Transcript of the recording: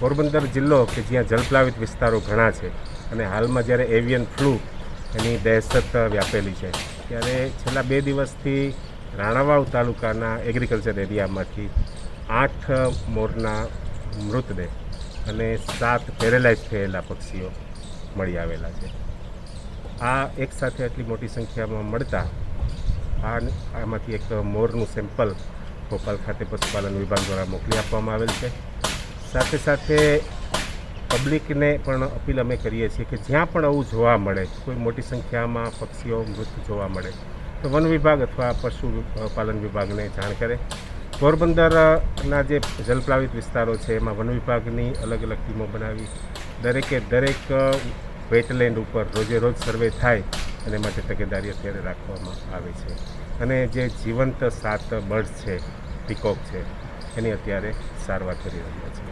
પોરબંદર જિલ્લો કે જ્યાં જલપ્લાવિત વિસ્તારો ઘણા છે અને હાલમાં જ્યારે એવિયન ફ્લૂ એની દહેશત વ્યાપેલી છે ત્યારે છેલ્લા 2 દિવસથી રાણાવાવ તાલુકાના એગ્રીકલ્ચર એરિયામાંથી 8 મોરના મૃતદેહ અને 7 પેરેલાઇઝ થયેલા પક્ષીઓ મળી આવેલા છે. આ એકસાથે આટલી મોટી સંખ્યામાં મળતા આમાંથી એક મોરનું સેમ્પલ ભોપાલ ખાતે પશુપાલન વિભાગ દ્વારા મોકલી આપવામાં આવેલ છે. સાથે સાથે પબ્લિકને પણ અપીલ અમે કરીએ છીએ કે જ્યાં પણ આવું જોવા મળે, કોઈ મોટી સંખ્યામાં પક્ષીઓ મૃત જોવા મળે તો વન વિભાગ અથવા પશુપાલન વિભાગને જાણ કરે. પોરબંદરના જે જલપ્લાવિત વિસ્તારો છે એમાં વન વિભાગની અલગ અલગ ટીમો બનાવી દરેક વેટલેન્ડ ઉપર રોજ સર્વે થાય અને માટે તકેદારી અત્યારે રાખવામાં આવે છે. અને જે જીવંત 7 બર્ડ્સ છે, પીકોક છે, એની અત્યારે સારવાર કરી રહ્યા છે.